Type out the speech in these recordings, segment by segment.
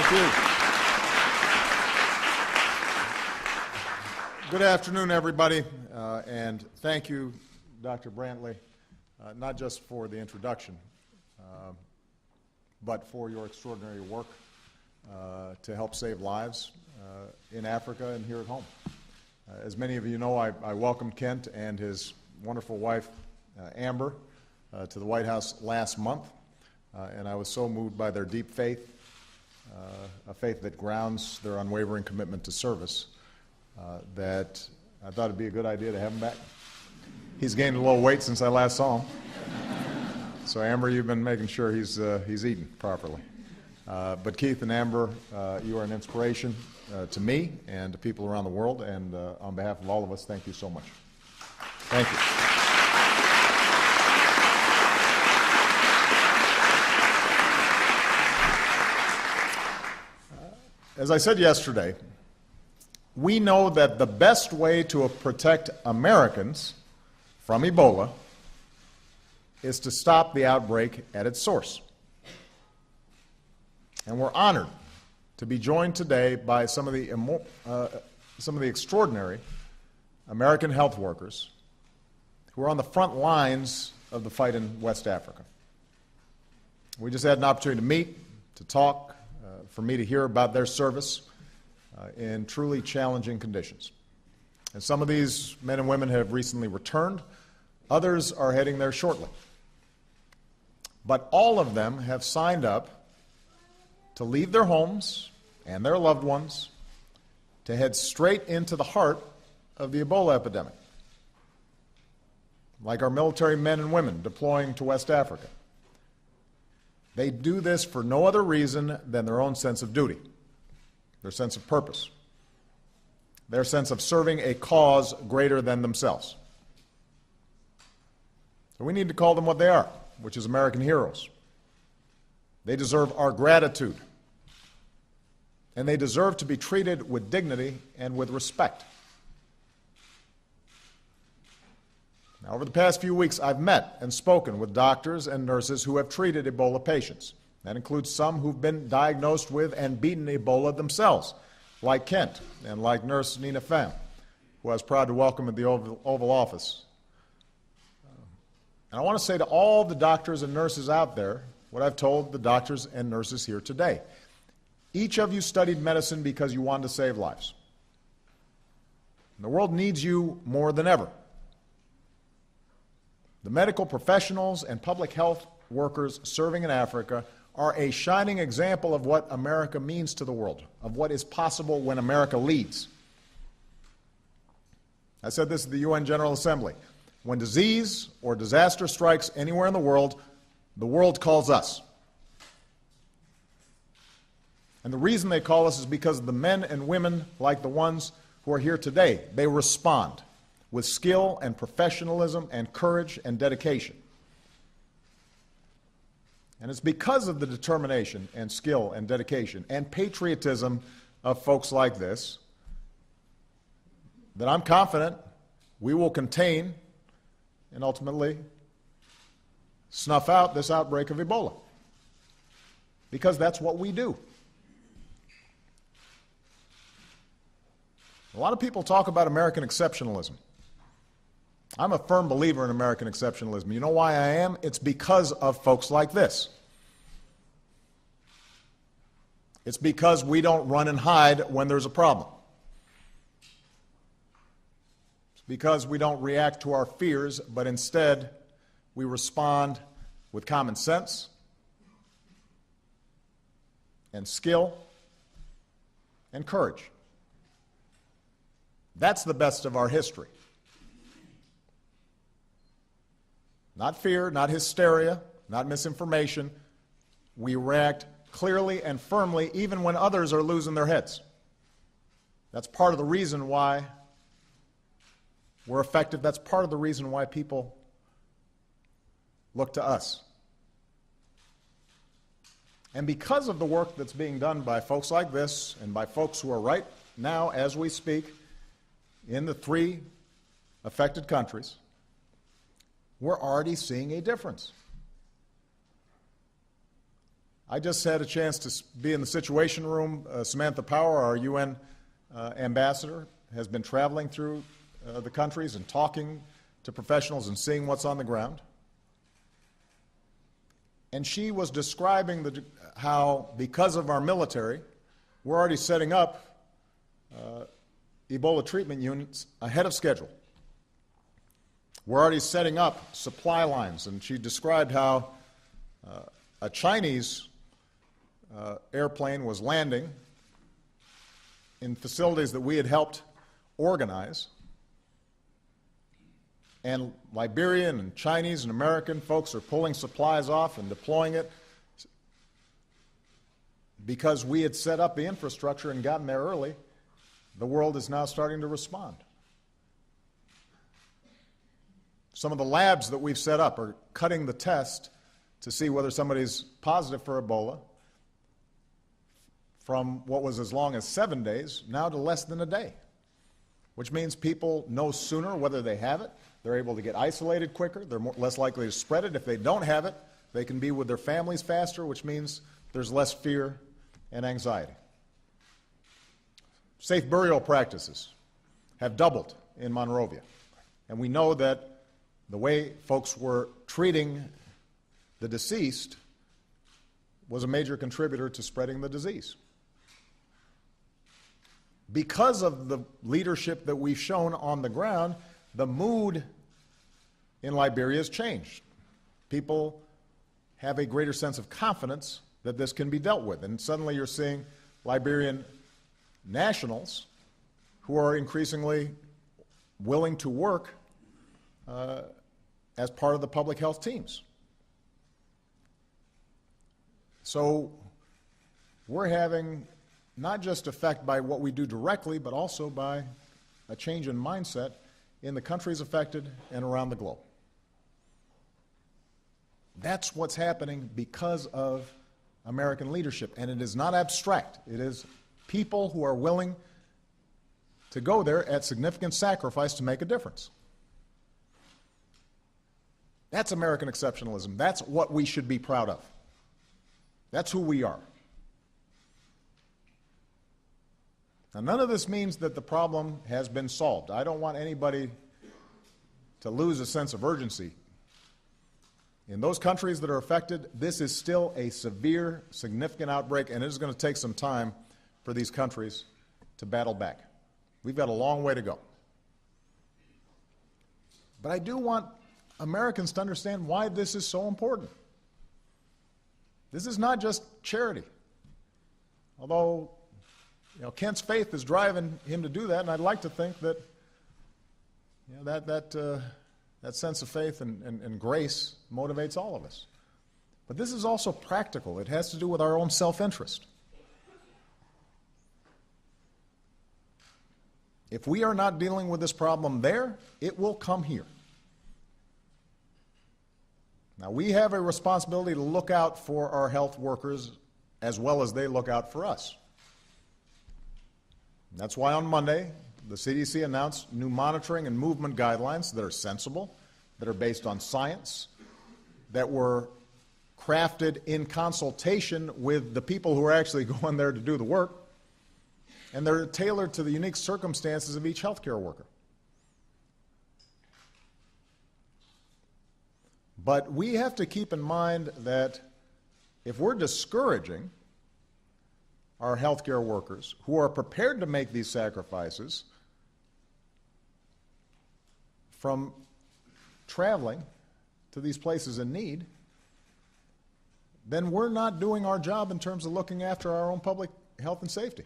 Thank you. Good afternoon, everybody, and thank you, Dr. Brantley, not just for the introduction, but for your extraordinary work to help save lives in Africa and here at home. As many of you know, I welcomed Kent and his wonderful wife, Amber, to the White House last month, and I was so moved by their deep faith, a faith that grounds their unwavering commitment to service, that I thought it'd be a good idea to have him back. He's gained a little weight since I last saw him. So Amber, you've been making sure he's eating properly. But Keith and Amber, you are an inspiration to me and to people around the world, and on behalf of all of us, thank you so much. Thank you. As I said yesterday, we know that the best way to protect Americans from Ebola is to stop the outbreak at its source. And we're honored to be joined today by some of the extraordinary American health workers who are on the front lines of the fight in West Africa. We just had an opportunity to meet, to talk, for me to hear about their service in truly challenging conditions. And some of these men and women have recently returned. Others are heading there shortly. But all of them have signed up to leave their homes and their loved ones to head straight into the heart of the Ebola epidemic, like our military men and women deploying to West Africa. They do this for no other reason than their own sense of duty, their sense of purpose, their sense of serving a cause greater than themselves. So we need to call them what they are, which is American heroes. They deserve our gratitude, and they deserve to be treated with dignity and with respect. Now, over the past few weeks, I've met and spoken with doctors and nurses who have treated Ebola patients. That includes some who've been diagnosed with and beaten Ebola themselves, like Kent and like Nurse Nina Pham, who I was proud to welcome at the Oval Office. And I want to say to all the doctors and nurses out there what I've told the doctors and nurses here today. Each of you studied medicine because you wanted to save lives. And the world needs you more than ever. The medical professionals and public health workers serving in Africa are a shining example of what America means to the world, of what is possible when America leads. I said this at the UN General Assembly. When disease or disaster strikes anywhere in the world calls us. And the reason they call us is because of the men and women like the ones who are here today. They respond with skill and professionalism and courage and dedication. And it's because of the determination and skill and dedication and patriotism of folks like this that I'm confident we will contain and ultimately snuff out this outbreak of Ebola. Because that's what we do. A lot of people talk about American exceptionalism. I'm a firm believer in American exceptionalism. You know why I am? It's because of folks like this. It's because we don't run and hide when there's a problem. It's because we don't react to our fears, but instead we respond with common sense and skill and courage. That's the best of our history. Not fear, not hysteria, not misinformation. We react clearly and firmly even when others are losing their heads. That's part of the reason why we're effective. That's part of the reason why people look to us. And because of the work that's being done by folks like this and by folks who are right now, as we speak, in the 3 affected countries, we're already seeing a difference. I just had a chance to be in the Situation Room. Samantha Power, our UN ambassador, has been traveling through the countries and talking to professionals and seeing what's on the ground. And she was describing how, because of our military, we're already setting up Ebola treatment units ahead of schedule. We're already setting up supply lines, and she described how a Chinese airplane was landing in facilities that we had helped organize, and Liberian and Chinese and American folks are pulling supplies off and deploying it because we had set up the infrastructure and gotten there early. The world is now starting to respond. Some of the labs that we've set up are cutting the test to see whether somebody's positive for Ebola from what was as long as 7 days now to less than a day, which means people know sooner whether they have it. They're able to get isolated quicker. They're less likely to spread it. If they don't have it, they can be with their families faster, which means there's less fear and anxiety. Safe burial practices have doubled in Monrovia, and we know that the way folks were treating the deceased was a major contributor to spreading the disease. Because of the leadership that we've shown on the ground, the mood in Liberia has changed. People have a greater sense of confidence that this can be dealt with. And suddenly you're seeing Liberian nationals who are increasingly willing to work as part of the public health teams. So we're having not just effect by what we do directly, but also by a change in mindset in the countries affected and around the globe. That's what's happening because of American leadership, and it is not abstract. It is people who are willing to go there at significant sacrifice to make a difference. That's American exceptionalism. That's what we should be proud of. That's who we are. Now, none of this means that the problem has been solved. I don't want anybody to lose a sense of urgency. In those countries that are affected, this is still a severe, significant outbreak, and it is going to take some time for these countries to battle back. We've got a long way to go. But I do want Americans to understand why this is so important. This is not just charity. Although, Kent's faith is driving him to do that, and I'd like to think that that sense of faith and grace motivates all of us. But this is also practical. It has to do with our own self-interest. If we are not dealing with this problem there, it will come here. Now, we have a responsibility to look out for our health workers as well as they look out for us. That's why on Monday, the CDC announced new monitoring and movement guidelines that are sensible, that are based on science, that were crafted in consultation with the people who are actually going there to do the work, and they're tailored to the unique circumstances of each healthcare worker. But we have to keep in mind that if we're discouraging our healthcare workers who are prepared to make these sacrifices from traveling to these places in need, then we're not doing our job in terms of looking after our own public health and safety.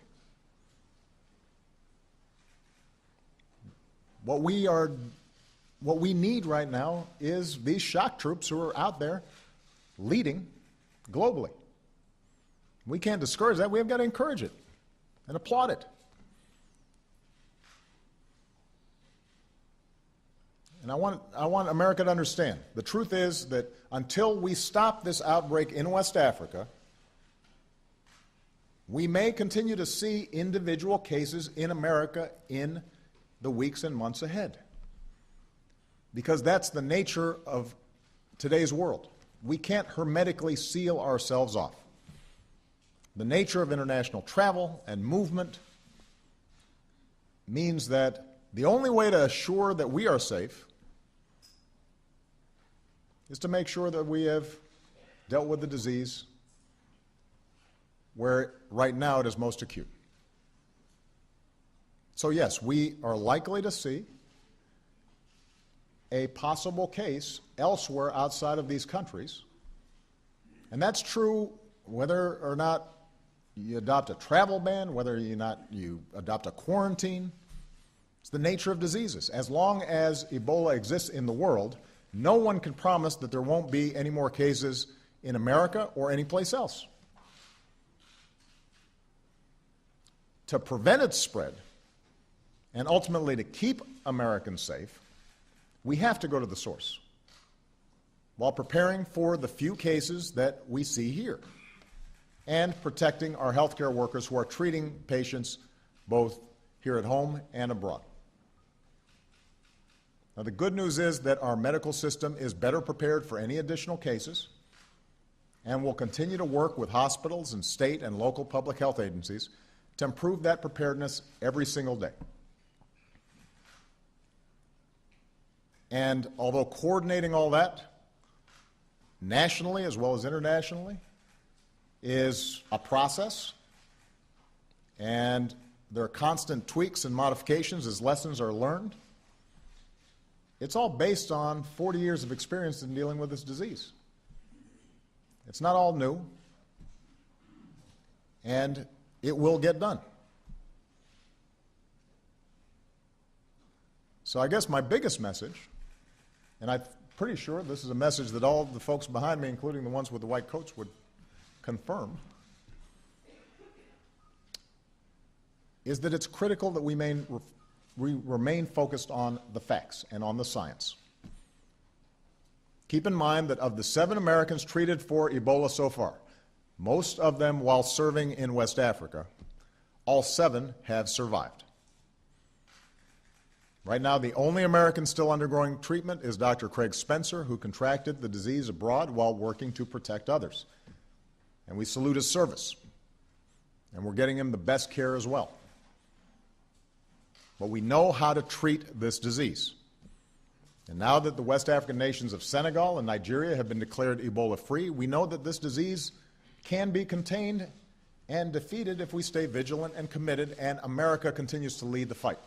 What we need right now is these shock troops who are out there leading globally. We can't discourage that. We've got to encourage it and applaud it. And I want America to understand, the truth is that until we stop this outbreak in West Africa, we may continue to see individual cases in America in the weeks and months ahead. Because that's the nature of today's world. We can't hermetically seal ourselves off. the nature of international travel and movement means that the only way to assure that we are safe is to make sure that we have dealt with the disease where right now it is most acute. So yes, we are likely to see a possible case elsewhere outside of these countries, and that's true whether or not you adopt a travel ban, whether you adopt a quarantine. It's the nature of diseases. As long as Ebola exists in the world, no one can promise that there won't be any more cases in America or anyplace else. To prevent its spread, and ultimately to keep Americans safe, we have to go to the source while preparing for the few cases that we see here and protecting our healthcare workers who are treating patients both here at home and abroad. Now, the good news is that our medical system is better prepared for any additional cases, and will continue to work with hospitals and state and local public health agencies to improve that preparedness every single day. And although coordinating all that nationally as well as internationally is a process, and there are constant tweaks and modifications as lessons are learned, it's all based on 40 years of experience in dealing with this disease. It's not all new, and it will get done. So I guess my biggest message, and I'm pretty sure this is a message that all the folks behind me, including the ones with the white coats, would confirm, is that it's critical that we remain focused on the facts and on the science. Keep in mind that of the 7 Americans treated for Ebola so far, most of them while serving in West Africa, all 7 have survived. Right now, the only American still undergoing treatment is Dr. Craig Spencer, who contracted the disease abroad while working to protect others. And we salute his service, and we're getting him the best care as well. But we know how to treat this disease. And now that the West African nations of Senegal and Nigeria have been declared Ebola-free, we know that this disease can be contained and defeated if we stay vigilant and committed, and America continues to lead the fight.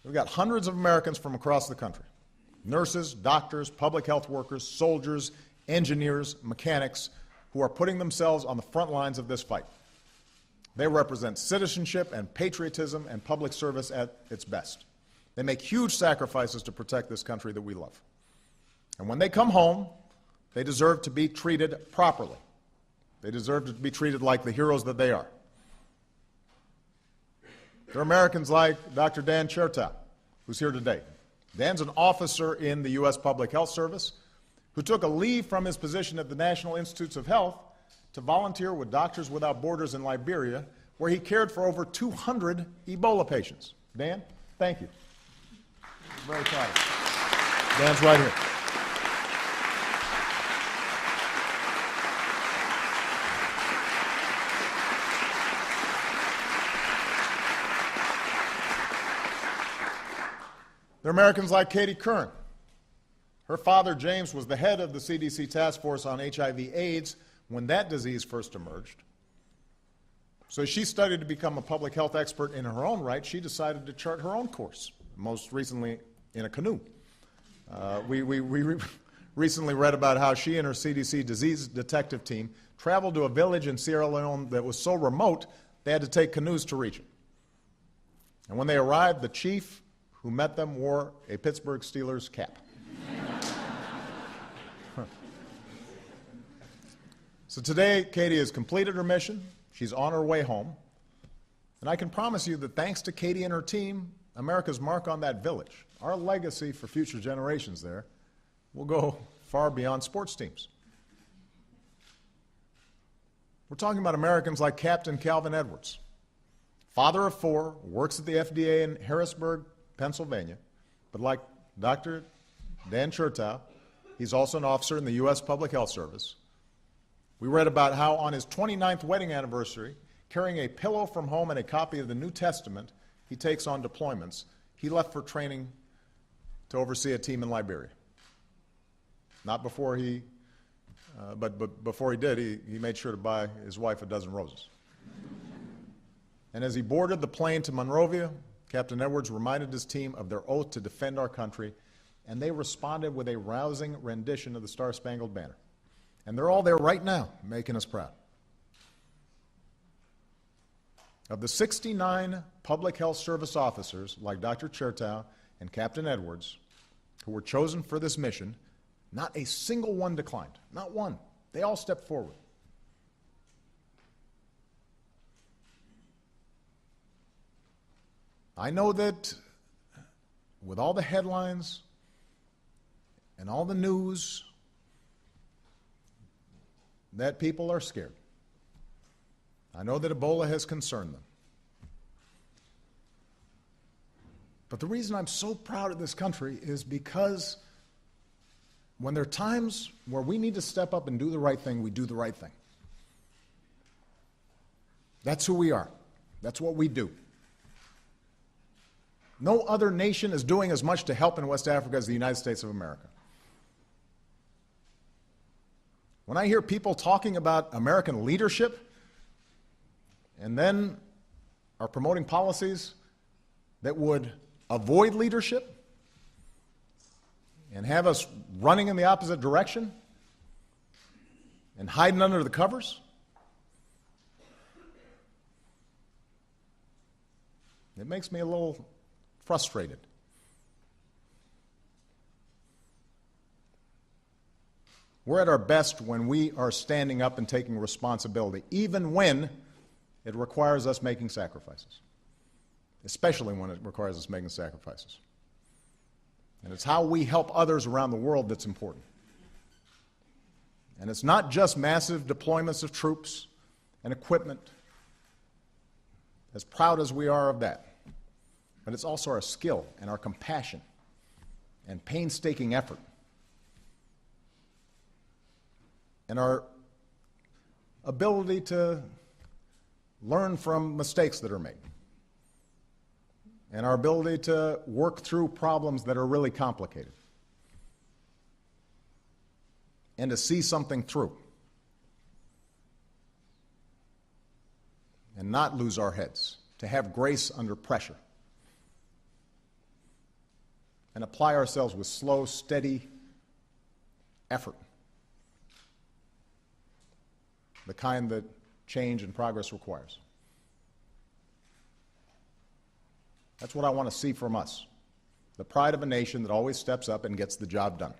We've got hundreds of Americans from across the country, nurses, doctors, public health workers, soldiers, engineers, mechanics, who are putting themselves on the front lines of this fight. They represent citizenship and patriotism and public service at its best. They make huge sacrifices to protect this country that we love. And when they come home, they deserve to be treated properly. They deserve to be treated like the heroes that they are. There are Americans like Dr. Dan Chertow, who's here today. Dan's an officer in the U.S. Public Health Service who took a leave from his position at the National Institutes of Health to volunteer with Doctors Without Borders in Liberia, where he cared for over 200 Ebola patients. Dan, thank you. Very proud of you. Dan's right here. There are Americans like Katie Curran. Her father, James, was the head of the CDC task force on HIV/AIDS when that disease first emerged. So as she studied to become a public health expert in her own right, she decided to chart her own course, most recently in a canoe. We recently read about how she and her CDC disease detective team traveled to a village in Sierra Leone that was so remote they had to take canoes to reach it. And when they arrived, the chief who met them wore a Pittsburgh Steelers cap. So today, Katie has completed her mission. She's on her way home. And I can promise you that thanks to Katie and her team, America's mark on that village, our legacy for future generations there, will go far beyond sports teams. We're talking about Americans like Captain Calvin Edwards, father of 4, works at the FDA in Harrisburg, Pennsylvania, but like Dr. Dan Chertow, he's also an officer in the U.S. Public Health Service. We read about how on his 29th wedding anniversary, carrying a pillow from home and a copy of the New Testament he takes on deployments, he left for training to oversee a team in Liberia. Not before he, but before he did, he made sure to buy his wife a dozen roses. And as he boarded the plane to Monrovia, Captain Edwards reminded his team of their oath to defend our country, and they responded with a rousing rendition of the Star-Spangled Banner. And they're all there right now, making us proud. Of the 69 public health service officers, like Dr. Chertow and Captain Edwards, who were chosen for this mission, not a single one declined. Not one. They all stepped forward. I know that with all the headlines and all the news, that people are scared. I know that Ebola has concerned them. But the reason I'm so proud of this country is because when there are times where we need to step up and do the right thing, we do the right thing. That's who we are. That's what we do. No other nation is doing as much to help in West Africa as the United States of America. When I hear people talking about American leadership and then are promoting policies that would avoid leadership and have us running in the opposite direction and hiding under the covers, it makes me a little frustrated. We're at our best when we are standing up and taking responsibility, even when it requires us making sacrifices, especially when it requires us making sacrifices. And it's how we help others around the world that's important. And it's not just massive deployments of troops and equipment, as proud as we are of that, but it's also our skill and our compassion and painstaking effort and our ability to learn from mistakes that are made and our ability to work through problems that are really complicated and to see something through and not lose our heads, to have grace under pressure and apply ourselves with slow, steady effort, the kind that change and progress requires. That's what I want to see from us, the pride of a nation that always steps up and gets the job done.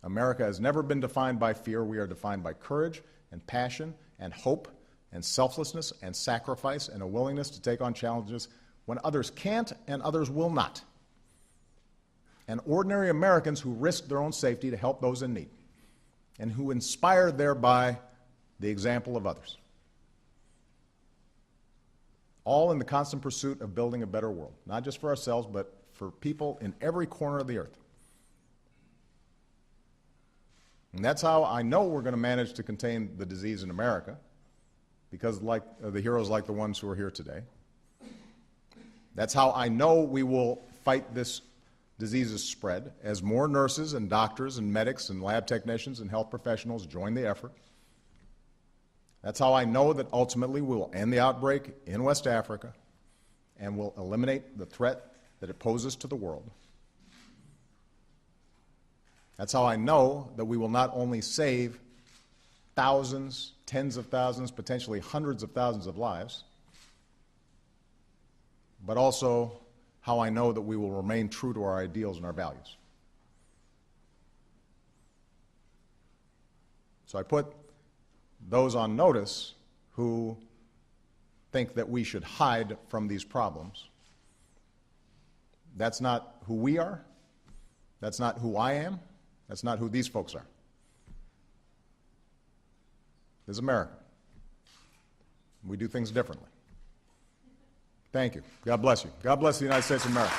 America has never been defined by fear. We are defined by courage and passion and hope and selflessness and sacrifice and a willingness to take on challenges when others can't and others will not. And ordinary Americans who risk their own safety to help those in need and who inspire thereby the example of others. All in the constant pursuit of building a better world, not just for ourselves, but for people in every corner of the earth. And that's how I know we're going to manage to contain the disease in America, because like the heroes like the ones who are here today. That's how I know we will fight this disease's spread as more nurses and doctors and medics and lab technicians and health professionals join the effort. That's how I know that ultimately we will end the outbreak in West Africa and will eliminate the threat that it poses to the world. That's how I know that we will not only save thousands, tens of thousands, potentially hundreds of thousands of lives, but also how I know that we will remain true to our ideals and our values. So I put those on notice who think that we should hide from these problems. That's not who we are. That's not who I am. That's not who these folks are. This is America. We do things differently. Thank you. God bless you. God bless the United States of America.